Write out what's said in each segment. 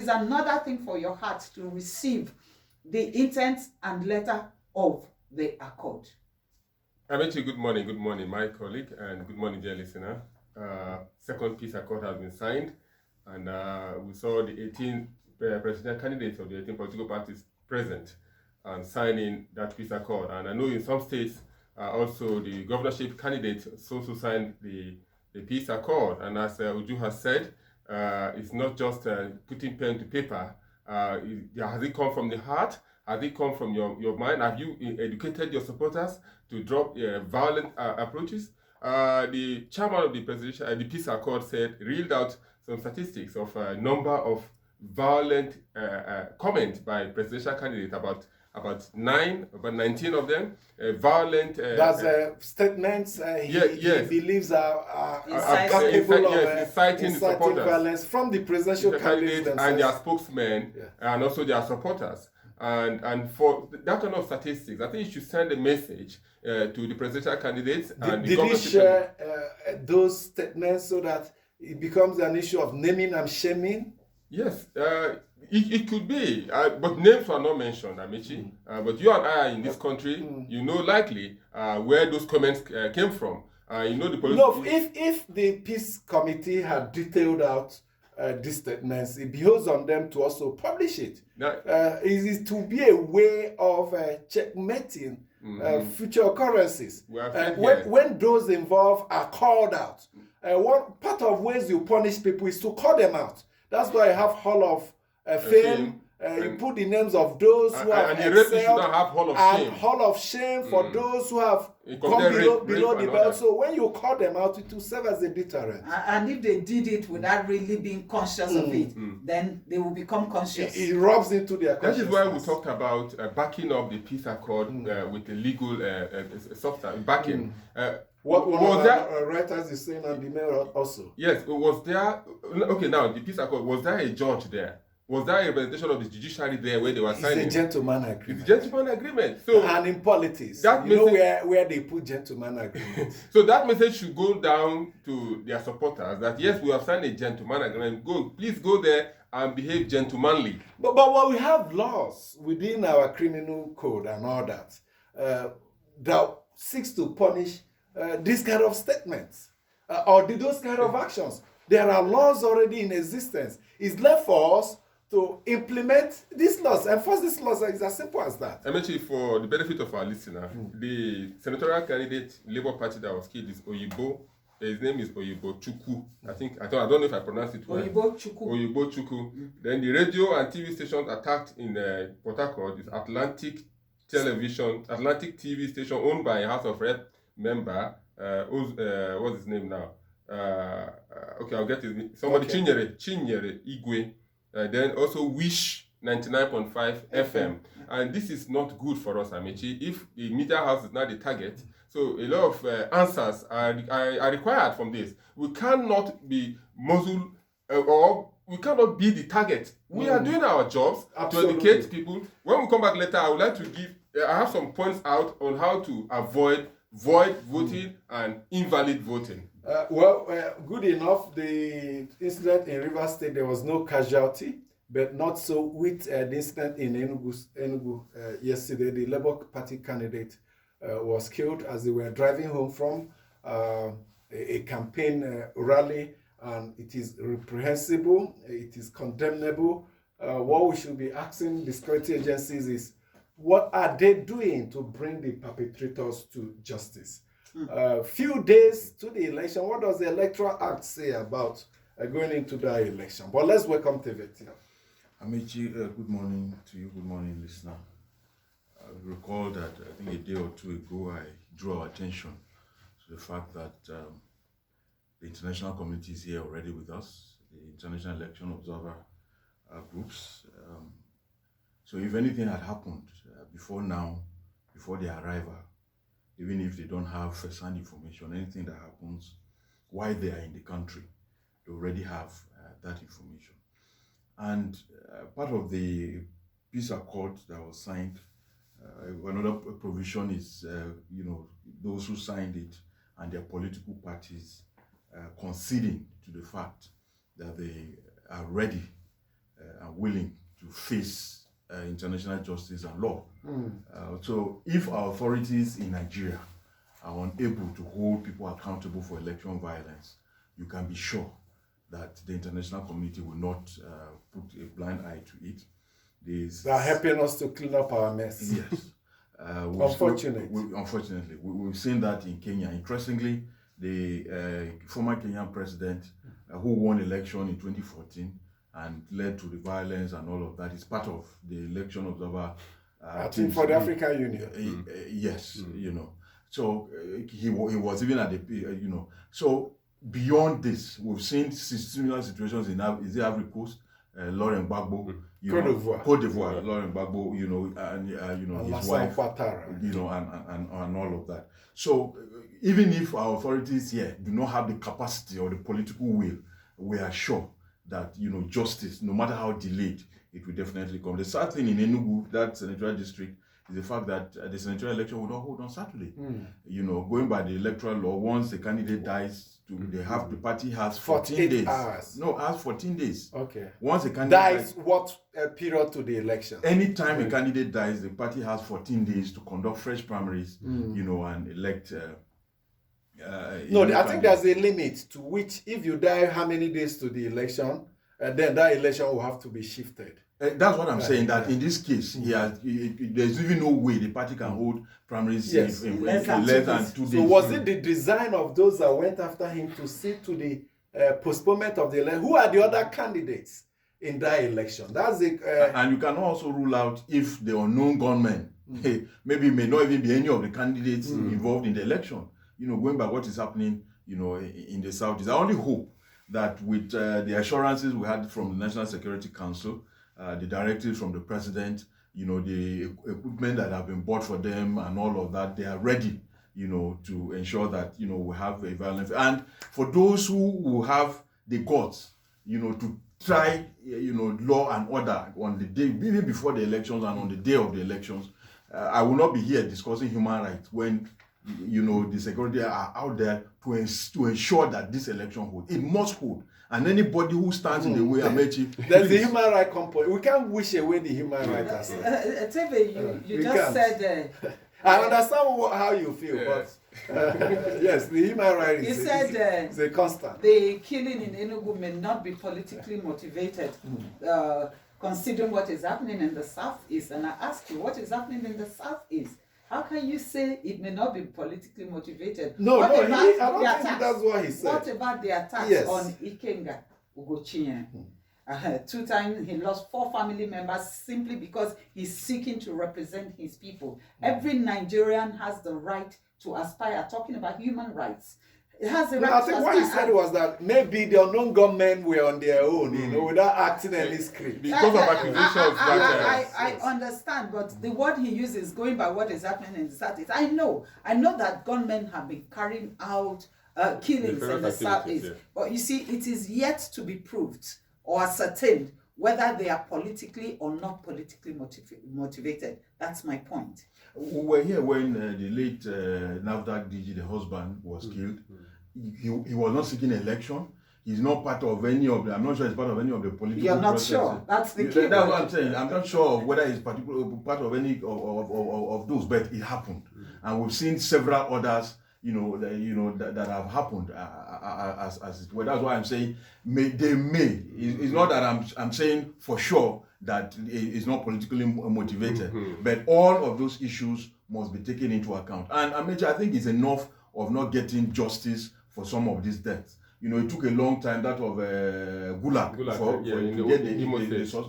is another thing for your heart to receive the intent and letter of the accord. Amechi, good morning, my colleague, and good morning, dear listener. Second peace accord has been signed, and we saw the 18 presidential candidates of the 18 political parties present and signing that peace accord. And I know in some states, also the governorship candidates also signed the peace accord. And as Uju has said, it's not just putting pen to paper. Has it come from the heart? Has it come from your mind? Have you educated your supporters to drop violent approaches? The chairman of the presidential, the peace accord reeled out some statistics of a number of violent comments by presidential candidates, about 19 of them, violent. That's statements he believes are capable of inciting violence from the presidential candidates and their spokesmen, and also their supporters. And for that kind of statistics, I think you should send a message to the presidential candidates. Did he share those statements so that it becomes an issue of naming and shaming? Yes, it could be, but names were not mentioned, Amechi. But you and I are in this country, you know likely where those comments came from. You know the police. No, if the peace committee had detailed out these statements, it behoves on them to also publish it. Is it to be a way of checkmating future occurrences? When those involved are called out, one part of ways you punish people is to call them out. That's why I have Hall of Fame. You put the names of those who have excelled, and Hall of Shame for those who have gone below the belt. So when you call them out, it will serve as a deterrent. And if they did it without really being conscious of it, then they will become conscious. It rubs into their consciousness. That is why we talked about backing up the peace accord with the legal substance, backing. What one of the writers is saying on the mail also. Yes, was there... Okay, now, the peace accord, was there a judge there? Was there a representation of the judiciary there where they were signing? It's a gentleman agreement. It's a gentleman agreement. So, and in politics, you know where they put gentleman agreement. So that message should go down to their supporters that yes, we have signed a gentleman agreement. Please go there and behave gentlemanly. But we have laws within our criminal code and all that that seeks to punish this kind of statements or those kind of actions. There are laws already in existence. It's left for us to implement these laws, enforce these laws. It's as simple as that. Actually, for the benefit of our listener, the senatorial candidate, Labour Party that was killed is Oyibo. His name is Oyibo Chukwu. I don't know if I pronounced it well. Oyibo Chukwu. Oyibo Chukwu. Then the radio and TV stations attacked in Port Harcourt is Atlantic TV station owned by a House of Rep member. What's his name now? Okay, I'll get his name. Somebody, okay. Chinyere Igwe. Then also Wish 99.5 FM. And this is not good for us, Amechi. If the media house is not the target, so a lot of answers are required from this. We cannot be muzzled or we cannot be the target. We are doing our jobs to educate people. When we come back later, I would like to I have some points out on how to avoid void voting and invalid voting. Good enough. The incident in Rivers State, there was no casualty, but not so with the incident in Enugu yesterday. The Labour Party candidate was killed as they were driving home from a campaign rally, and it is reprehensible. It is condemnable. What we should be asking the security agencies is, what are they doing to bring the perpetrators to justice? Few days to the election, what does the Electoral Act say about going into that election? But let's welcome Tevetia. Amechi, good morning to you. Good morning, listener. I recall that I think a day or two ago, I drew our attention to the fact that the international community is here already with us, the International Election Observer groups. So if anything had happened before now, before their arrival, even if they don't have first-hand information, anything that happens while they are in the country, they already have that information. And part of the peace accord that was signed, another provision is, those who signed it and their political parties conceding to the fact that they are ready and willing to face international justice and law. So if our authorities in Nigeria are unable to hold people accountable for election violence, you can be sure that the international community will not put a blind eye to it. They are helping us to clean up our mess. Yes. Unfortunately. We've seen that in Kenya. Interestingly, the former Kenyan president who won election in 2014 and led to the violence and all of that is part of the election observer. I think for the African Union. Yes, you know. So he was even at the, you know. So beyond this, we've seen similar situations in the Ivory Coast. Laurent Gbagbo, Côte d'Ivoire, Laurent Gbagbo, you know, and you know, his wife, you know, and all of that. So even if our authorities here do not have the capacity or the political will, we are sure that, you know, justice, no matter how delayed, it will definitely come. The sad thing in Enugu, that senatorial district, is the fact that the senatorial election will not hold on Saturday. You know, going by the electoral law, once the candidate dies, the party has 14 days. Hours. No, has 14 days. Okay. Once a candidate dies, what period to the election? Anytime a candidate dies, the party has 14 days to conduct fresh primaries, you know, and elect. No, I think there's a limit to which, if you die how many days to the election, then that election will have to be shifted. That's what I'm saying, that in this case, there's even no way the party can hold primaries in less than 2 days. So was it the design of those that went after him to see to the postponement of the election? Who are the other candidates in that election? That's the... and you can also rule out if the unknown gunmen, maybe it may not even be any of the candidates involved in the election. You know, going by what is happening, you know, in the South, I only hope that with the assurances we had from the National Security Council, the directives from the president, you know, the equipment that have been bought for them and all of that, they are ready, you know, to ensure that, you know, we have a violent... And for those who will have the guts, you know, to try, you know, law and order on the day, even before the elections and on the day of the elections, I will not be here discussing human rights when, you know, the security are out there to ensure that this election holds. It must hold. And anybody who stands in the way, Amechi... There's the human rights component. We can't wish away the human rights aspect. Teve, you just said... I understand how you feel, but yes, the human rights is a constant. The killing in Enugu may not be politically motivated, considering what is happening in the Southeast. And I ask you, what is happening in the Southeast? How can you say it may not be politically motivated? No, I don't think that's what he said. What about the attacks on Ikenga Ugochien? 2 times he lost 4 family members simply because he's seeking to represent his people. Every Nigerian has the right to aspire, talking about human rights. It has the right I think what he said was that maybe the unknown gunmen were on their own, you know, without acting any script. Because of accusations. I understand, but the word he uses, going by what is happening in the Southeast, I know that gunmen have been carrying out killings in the Southeast. But you see, it is yet to be proved or ascertained whether they are politically or not politically motivated. That's my point. We were here when the late NAFDAC DG, the husband, was killed. He was not seeking election. He's not part of any of the... I'm not sure he's part of any of the political You're not processes. sure. That's the key. That's what I'm saying. I'm not sure whether he's part of any of those, but it happened. And we've seen several others, that have happened as well. That's why I'm saying they may. It's not that I'm saying for sure that it's not politically motivated, but all of those issues must be taken into account. And I think it's enough of not getting justice for some of these deaths. It took a long time, that of Gulag to get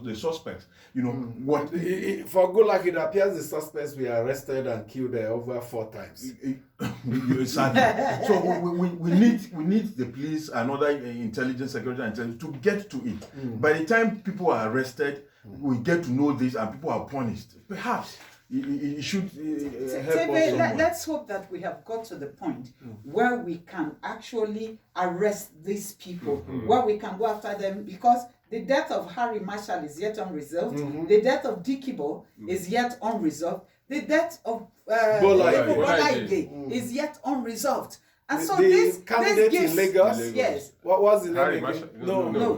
the suspects. For Gulag, it appears the suspects were arrested and killed over 4 times. Sadly. So we need the police and other intelligence, security intelligence to get to it. By the time people are arrested, we get to know this and people are punished. Perhaps it should help us. Let's hope that we have got to the point where we can actually arrest these people, where we can go after them, because the death of Harry Marshall is yet unresolved. The death of Dikibo is yet unresolved. The death of Bola Ige is yet unresolved. And so the this candidate gives, in Lagos. yes. What was the name Harry again? Marshall? No. No.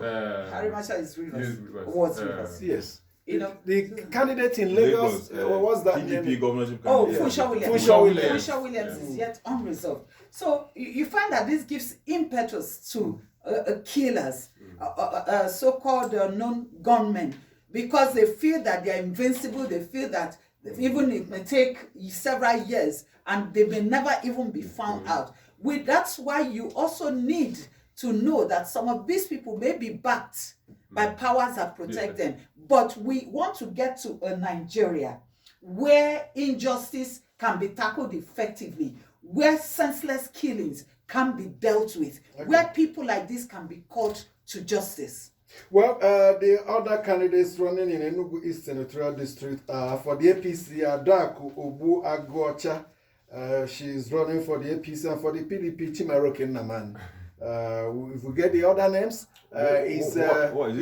Harry Marshall is Rivers. Yes, Rivers. Was Rivers. Yes. You know, The candidate in Lagos, what was that PDP name? governorship oh, candidate. Funsho Williams. Funsho Williams. Funsho Williams is yet unresolved. So you find that this gives impetus to killers, so-called non-gunmen, because they feel that they are invincible. They feel that even it may take several years and they may never even be found out. That's why you also need to know that some of these people may be backed by powers that protect them. But we want to get to a Nigeria where injustice can be tackled effectively, where senseless killings can be dealt with, where people like this can be called to justice. Well, the other candidates running in Enugu East Senatorial District for the APC, Adaku Obu Aguacha. She's running for the APC, and for the PDP, Chimaroke Naman. If we get the other names, is he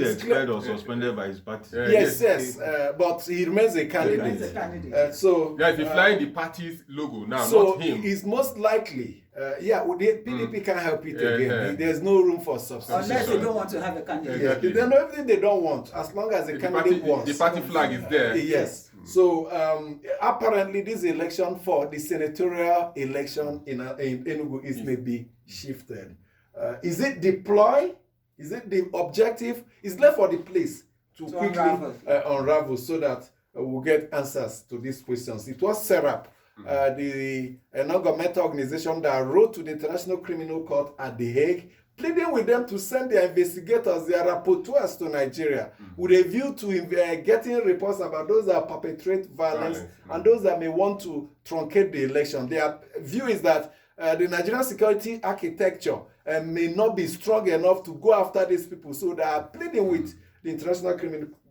expelled or suspended by his party? Yes. But he remains a candidate. If you flying the party's logo now, so not him. He's most likely, the PDP can't help it again. There's no room for substitution. Unless they don't want to have a candidate. Exactly. They know everything they don't want, as long as the candidate wants. The party flag is there. Yes. So apparently this election for the senatorial election in Enugu is maybe shifted. Is it deploy? Is it the objective? It's left for the place to quickly unravel so that we'll get answers to these questions. It was SERAP, the non-governmental organization that wrote to the International Criminal Court at The Hague, pleading with them to send their investigators, their rapporteurs to Nigeria, with a view to getting reports about those that perpetrate violence and those that may want to truncate the election. Their view is that the Nigerian security architecture may not be strong enough to go after these people, so they are pleading with the International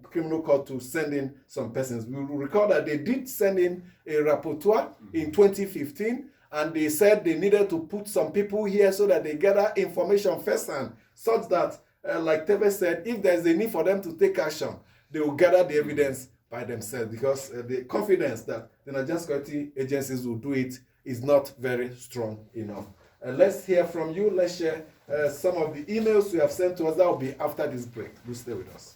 Criminal Court to send in some persons. We will recall that they did send in a rapporteur in 2015, and they said they needed to put some people here so that they gather information firsthand, such that, like Teve said, if there's a need for them to take action, they will gather the evidence by themselves, because the confidence that the Nigerian security agencies will do it is not very strong enough. Let's hear from you. Let's share some of the emails you have sent to us. That will be after this break. Do stay with us.